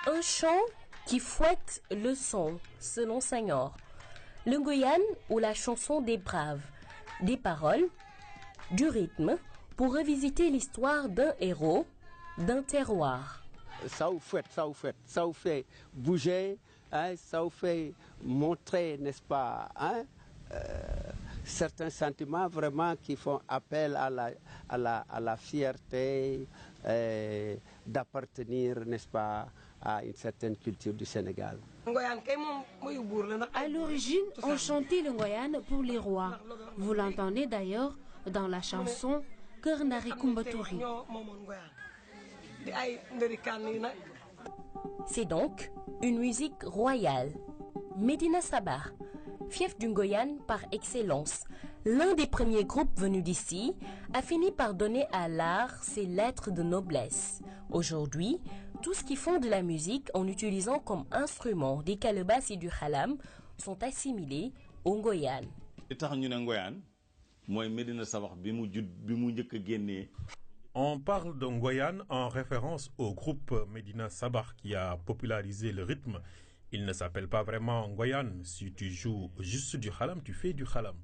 Un chant qui fouette le son, selon Senghor. Le Ngoyane ou la chanson des braves. Des paroles, du rythme, pour revisiter l'histoire d'un héros, d'un terroir. Ça vous fait bouger, hein, ça vous fait montrer, n'est-ce pas, hein, certains sentiments vraiment qui font appel à la fierté d'appartenir, n'est-ce pas, à une certaine culture du Sénégal. À l'origine, on chantait le Ngoyane pour les rois. Vous l'entendez d'ailleurs dans la chanson Kër Ndari Kumba Touré. C'est donc une musique royale. Médina Sabakh, fief du Ngoyane par excellence, l'un des premiers groupes venus d'ici, a fini par donner à l'art ses lettres de noblesse. Aujourd'hui, tous qui font de la musique en utilisant comme instrument des calebasses et du khalam sont assimilés au Ngoyane. On parle de Ngoyane en référence au groupe Médina Sabakh qui a popularisé le rythme. Il ne s'appelle pas vraiment Ngoyane. Si tu joues juste du khalam, tu fais du khalam.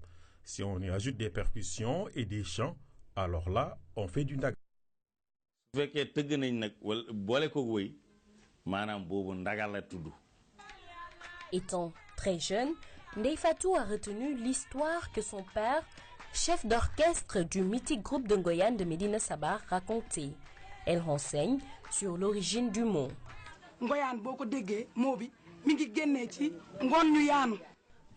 Si on y ajoute des percussions et des chants, alors là, on fait du ndaga. Étant très jeune, Ndeye Fatou a retenu l'histoire que son père, chef d'orchestre du mythique groupe de Ngoyane de Médina Sabakh, racontait. Elle renseigne sur l'origine du mot.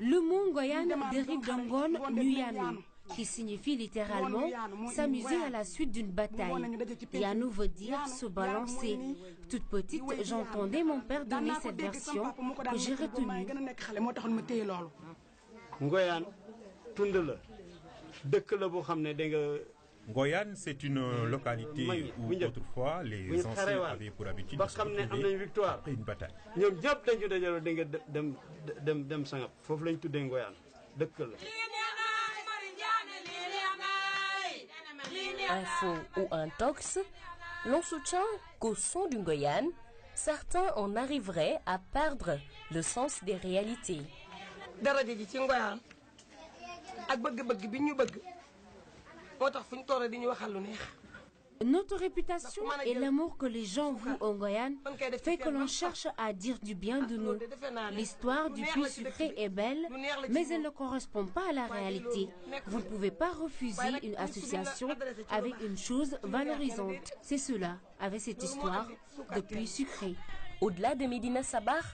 Le mot Ngoyane dérive d'Ngon Nuyanu, qui signifie littéralement s'amuser à la suite d'une bataille. Yanu veut dire se balancer. Toute petite, j'entendais mon père donner cette version que j'ai retenue. Ngoyane, c'est une localité où autrefois les anciens avaient pour habitude de se retrouver après une bataille. Un faux ou un tox, l'on soutient qu'au son du Ngoyane, certains en arriveraient à perdre le sens des réalités. Notre réputation et l'amour que les gens vouent au Ngoyane fait que l'on cherche à dire du bien de nous. L'histoire du puits sucré est belle, mais elle ne correspond pas à la réalité. Vous ne pouvez pas refuser une association avec une chose valorisante. C'est cela, avec cette histoire de puits sucré. Au-delà de Médina Sabakh,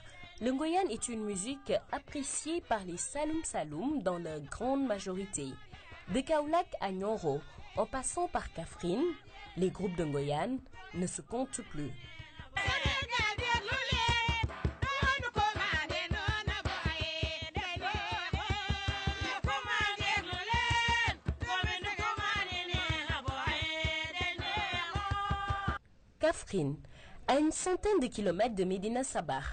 le Ngoyane est une musique appréciée par les Saloum Saloum dans leur grande majorité. De Kaolack à Nioro, en passant par Kaffrine, les groupes de Ngoyane ne se comptent plus. Kaffrine, à une centaine de kilomètres de Médina Sabakh,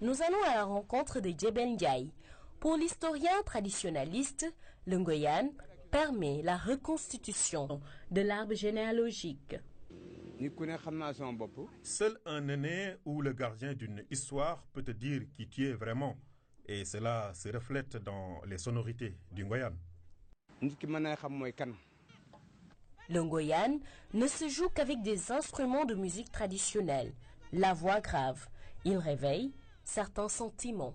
nous allons à la rencontre de Djebel Ndiaye. Pour l'historien traditionnaliste, le Ngoyane permet la reconstitution de l'arbre généalogique. Seul un aîné ou le gardien d'une histoire peut te dire qui tu es vraiment. Et cela se reflète dans les sonorités du Ngoyane. Le Ngoyane ne se joue qu'avec des instruments de musique traditionnelle. La voix grave, il réveille certains sentiments.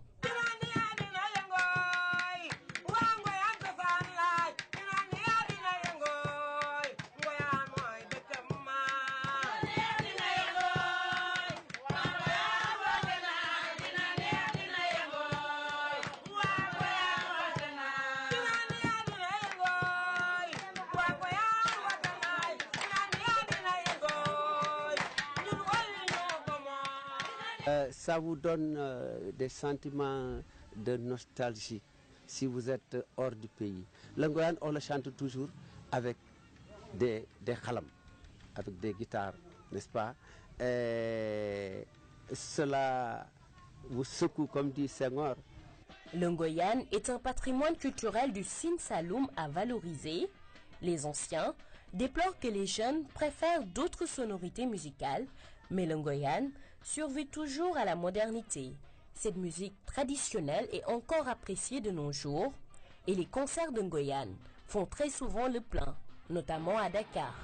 Ça vous donne des sentiments de nostalgie si vous êtes hors du pays. Le Ngoyane, on le chante toujours avec des khalam, avec des guitares, n'est-ce pas? Et cela vous secoue, comme dit Senghor. Le Ngoyane est un patrimoine culturel du Sine Saloum à valoriser. Les anciens déplorent que les jeunes préfèrent d'autres sonorités musicales, mais le Ngoyane survit toujours à la modernité. Cette musique traditionnelle est encore appréciée de nos jours et les concerts de Ngoyane font très souvent le plein, notamment à Dakar.